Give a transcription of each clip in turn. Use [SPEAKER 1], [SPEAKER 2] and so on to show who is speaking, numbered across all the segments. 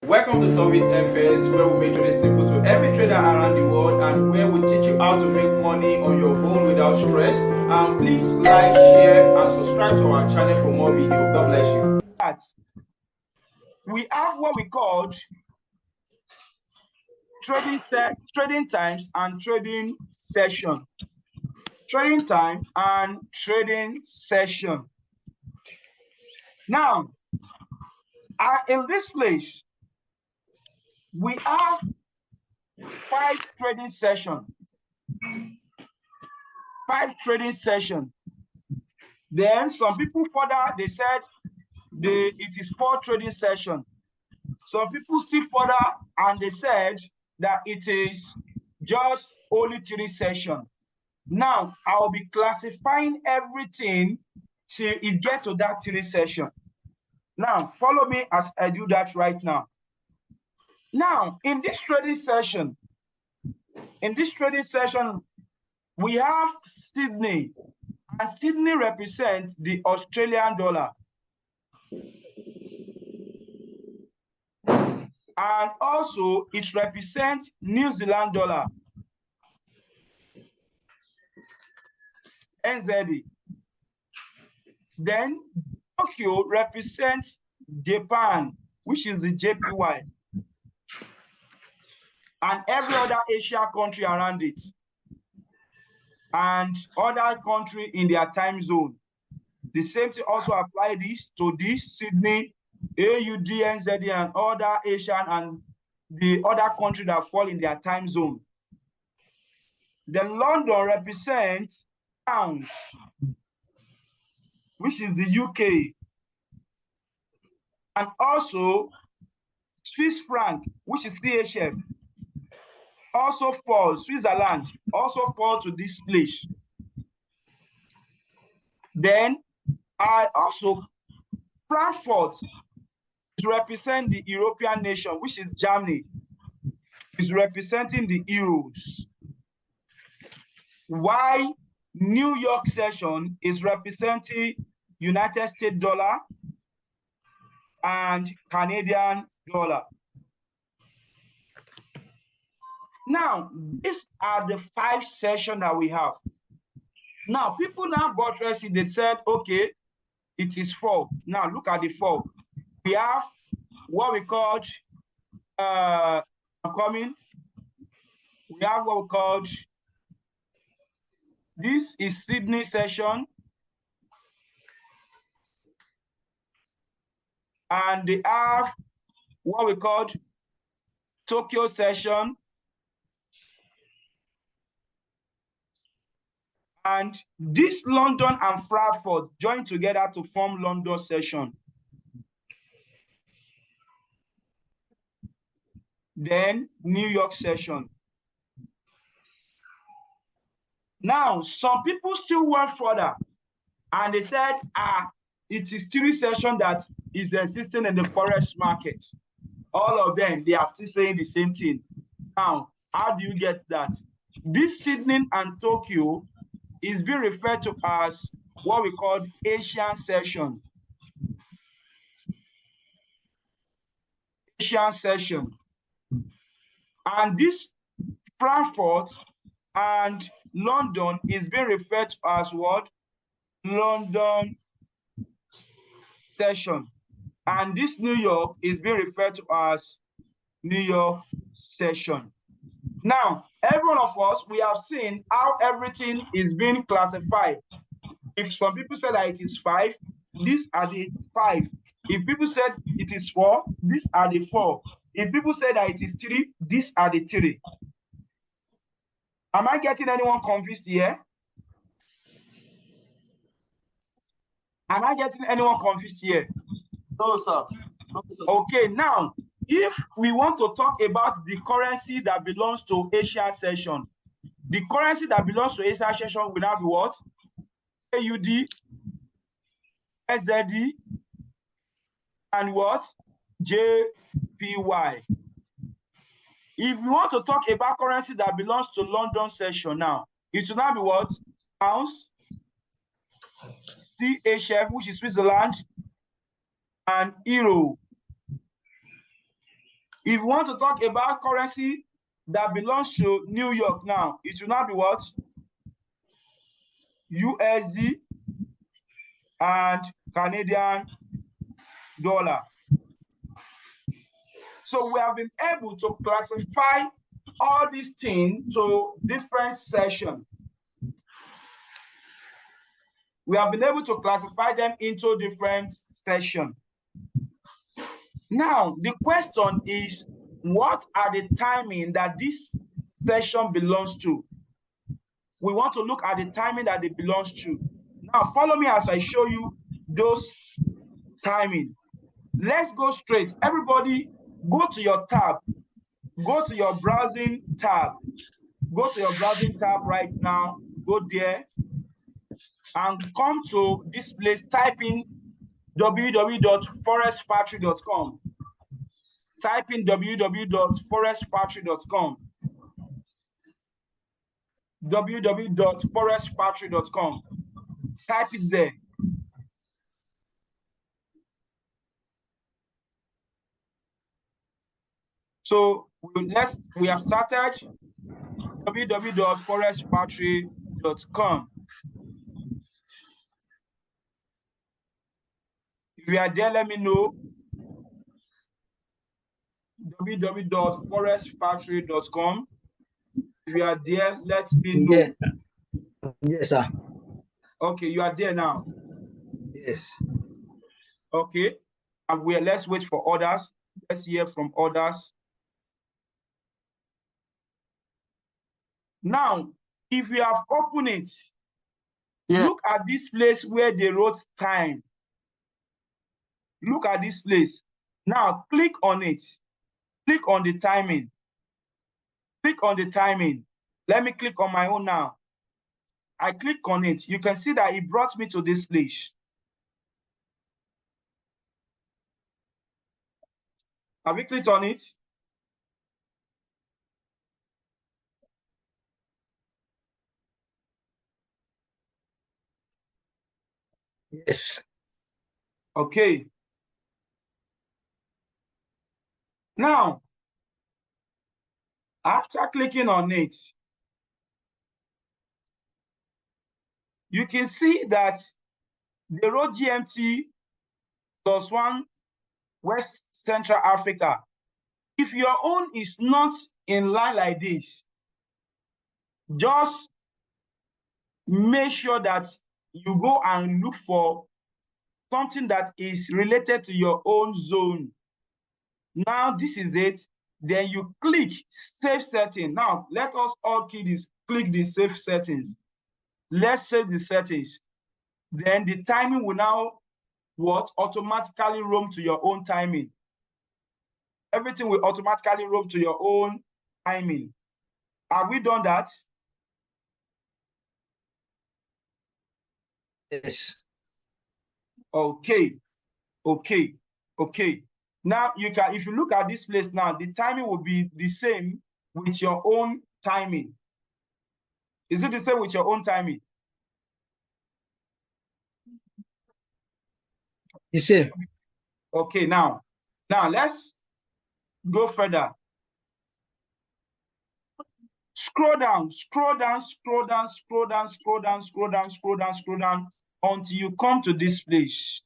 [SPEAKER 1] Welcome to Topic FS, where we make it simple to every trader around the world and where we teach you how to make money on your own without stress. Please like, share, and subscribe to our channel for more videos. God bless you.
[SPEAKER 2] We have what we call trading times and trading session. Trading time and trading session. Now, in this place, we have 5 trading sessions. 5 trading sessions. Then some people further, they said it is 4 trading sessions. Some people still further and they said that it is just only 3 sessions. Now, I'll be classifying everything till it gets to that 3 session. Now, follow me as I do that right now. Now, in this trading session, we have Sydney, and Sydney represents the Australian dollar. And also, it represents New Zealand dollar, NZD. Then, Tokyo represents Japan, which is the JPY, and every other Asia country around it, and other country in their time zone. The same thing also apply this to this Sydney, AUD, NZD, and other Asian and the other country that fall in their time zone. Then London represents pounds, which is the UK, and also Swiss franc, which is CHF, also fall, Switzerland also fall to this place. Then I also, Frankfurt is representing the European nation, which is Germany, is representing the euros. While New York session is representing United States dollar and Canadian dollar. Now, these are the 5 sessions that we have. Now, people now buttress it, they said, okay, it is 4. Now, look at the 4. We have what we call, this is Sydney session, and they have what we call Tokyo session, and this London and Frankfurt join together to form London session. Then New York session. Now, some people still went further, and they said, it is 3 sessions that is existing in the Forex market. All of them, they are still saying the same thing. Now, how do you get that? This Sydney and Tokyo is being referred to as what we call Asian session. Asian session. And this Frankfurt and London is being referred to as what? London session. And this New York is being referred to as New York session. Now, every one of us, we have seen how everything is being classified. If some people say that it is 5, these are the 5. If people said it is 4, these are the 4. If people say that it is 3, these are the 3. Am I getting anyone confused here? Am I getting anyone confused here?
[SPEAKER 3] No, sir. No, sir.
[SPEAKER 2] Okay, now, if we want to talk about the currency that belongs to Asia session, the currency that belongs to Asia session will now be what? AUD, SZD, and what? JPY. If we want to talk about currency that belongs to London session now, it will now be what? Pounds, CHF, which is Switzerland, and Euro. If you want to talk about currency that belongs to New York now, it will now be what? USD and Canadian dollar. So we have been able to classify all these things to different sessions. We have been able to classify them into different sessions. Now, the question is, what are the timing that this session belongs to? We want to look at the timing that it belongs to. Now, follow me as I show you those timing. Let's go straight. Everybody, go to your tab. Go to your browsing tab. Go to your browsing tab right now. Go there and come to this place. Type in www.forexfactory.com. Type in www.forexfactory.com. www.forexfactory.com. Type it there. So we have started www.forexfactory.com. If you are there, let me know. www.forexfactory.com. If you are there, let me know.
[SPEAKER 4] Yeah. Yes, sir.
[SPEAKER 2] Okay, you are there now.
[SPEAKER 4] Yes.
[SPEAKER 2] Okay. And let's wait for others. Let's hear from others. Now, if you have opened it, look at this place where they wrote time. Look at this place. Now, click on it. Click on the timing. Click on the timing. Let me click on my own now. I click on it. You can see that it brought me to this place. Have you clicked on it?
[SPEAKER 4] Yes.
[SPEAKER 2] Okay. Now, after clicking on it, you can see that they wrote GMT +1 West Central Africa. If your own is not in line like this, just make sure that you go and look for something that is related to your own zone. Now, this is it. Then you click Save Setting. Now, let us all click the Save Settings. Let's save the settings. Then the timing will now automatically roam to your own timing. Everything will automatically roam to your own timing. Have we done that?
[SPEAKER 4] Yes.
[SPEAKER 2] Okay. Now you can, if you look at this place now, the timing will be the same with your own timing. Is it the same with your own timing?
[SPEAKER 4] The same.
[SPEAKER 2] Okay, now let's go further. Scroll down until you come to this place.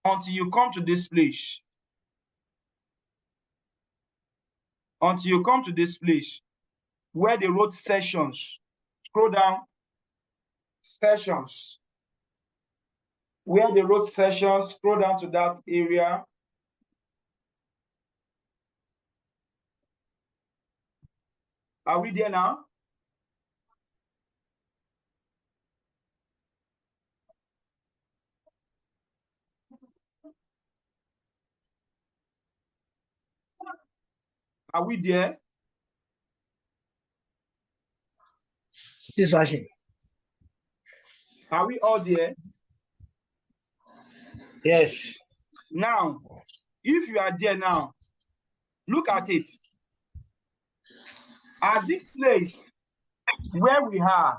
[SPEAKER 2] Until you come to this place where they wrote sessions. Scroll down. Sessions. Where they wrote sessions, scroll down to that area. Are we there now? Are we there?
[SPEAKER 4] This version.
[SPEAKER 2] Are we all there?
[SPEAKER 4] Yes.
[SPEAKER 2] Now, if you are there now, look at it. At this place where we are,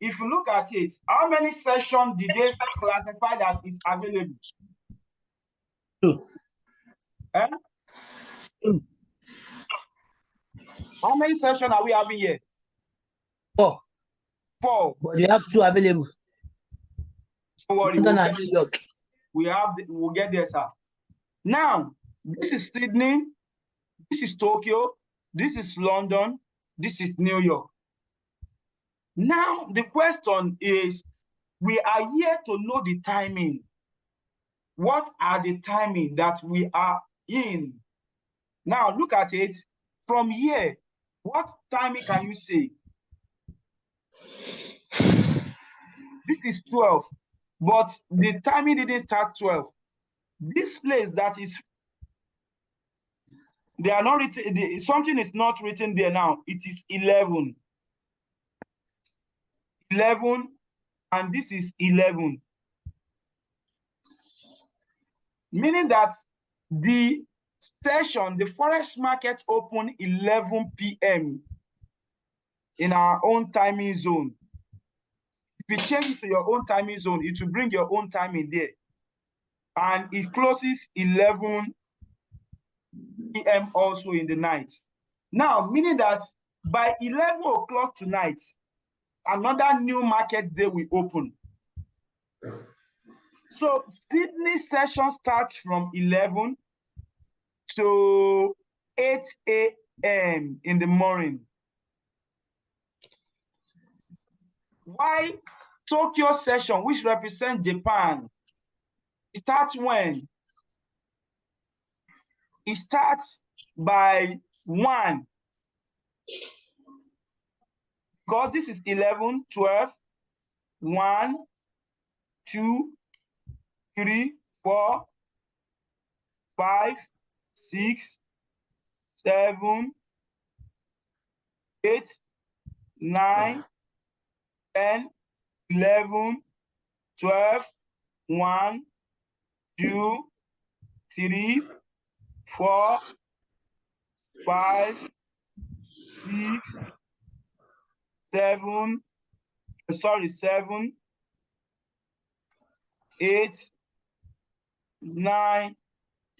[SPEAKER 2] if you look at it, how many sessions did they classify that is available?
[SPEAKER 4] 2.
[SPEAKER 2] Eh?
[SPEAKER 4] 2.
[SPEAKER 2] How many sessions are we having here?
[SPEAKER 4] 4.
[SPEAKER 2] 4.
[SPEAKER 4] But you have 2 available.
[SPEAKER 2] Don't worry,
[SPEAKER 4] London and New York.
[SPEAKER 2] we'll get there, sir. Now, this is Sydney, this is Tokyo, this is London, this is New York. Now, the question is, we are here to know the timing. What are the timing that we are in? Now, look at it. From here, what timing can you say? This is 12, but the timing didn't start 12. This place that is, they are not written, something is not written there now. It is 11. 11, and this is 11. Meaning that the session, the Forex market opened 11 p.m. in our own timing zone. If you change it to your own timing zone, it will bring your own timing there. And it closes 11 p.m. also in the night. Now, meaning that by 11 o'clock tonight, another new market day will open. So Sydney session starts from 11 to 8 a.m. in the morning. Why Tokyo session, which represents Japan, starts when? It starts by 1. Because this is 11, 12, 1, 2, 3, 4, 5, 6, 7, 8, 9, 10, 11, 12, 1, 2, 3, 4, 5, 6, 7, 7, 8, 9,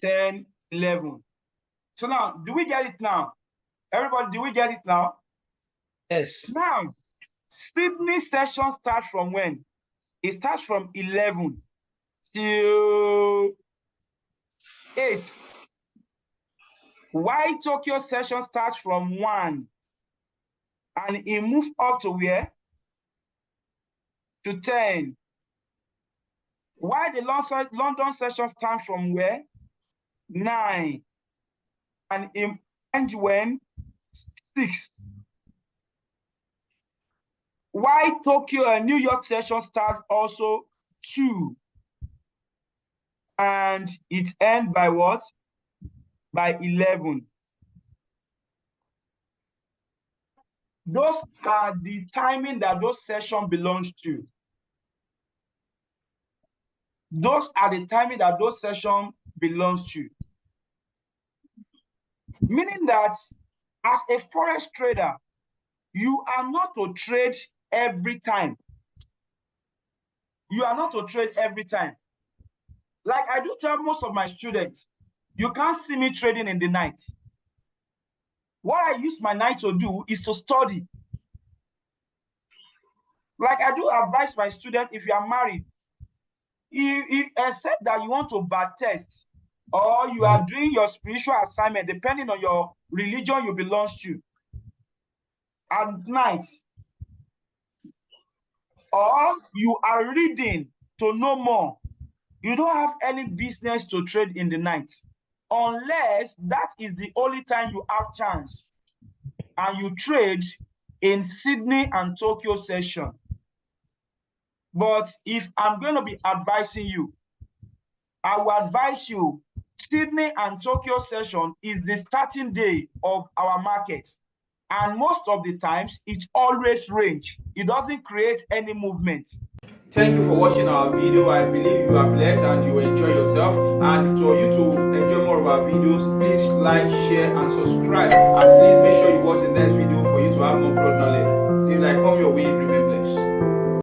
[SPEAKER 2] 10, 11. So now, do we get it now? Everybody, do we get it now?
[SPEAKER 4] Yes.
[SPEAKER 2] Now, Sydney session starts from when? It starts from 11 till 8. Why Tokyo session starts from 1 and it moves up to where? To 10. Why the London session starts from where? 9 and it ends when? 6. Why Tokyo and New York session start also 2 and it ends by what? By 11. Those are the timing that those sessions belongs to. Those are the timing that those sessions belongs to. Meaning that as a Forex trader, you are not to trade every time. You are not to trade every time. Like I do tell most of my students, you can't see me trading in the night. What I use my night to do is to study. Like I do advise my students, if you are married, except that you want to backtest or you are doing your spiritual assignment, depending on your religion you belong to, at night, or you are reading to know more, you don't have any business to trade in the night, unless that is the only time you have chance and you trade in Sydney and Tokyo session. But if I'm going to be advising you, I will advise you, Sydney and Tokyo session is the starting day of our market. And most of the times, it always range. It doesn't create any movement.
[SPEAKER 1] Thank you for watching our video. I believe you are blessed and you enjoy yourself. And for you to enjoy more of our videos, please like, share, and subscribe. And please make sure you watch the next video for you to have more broad knowledge. If I come your way, remember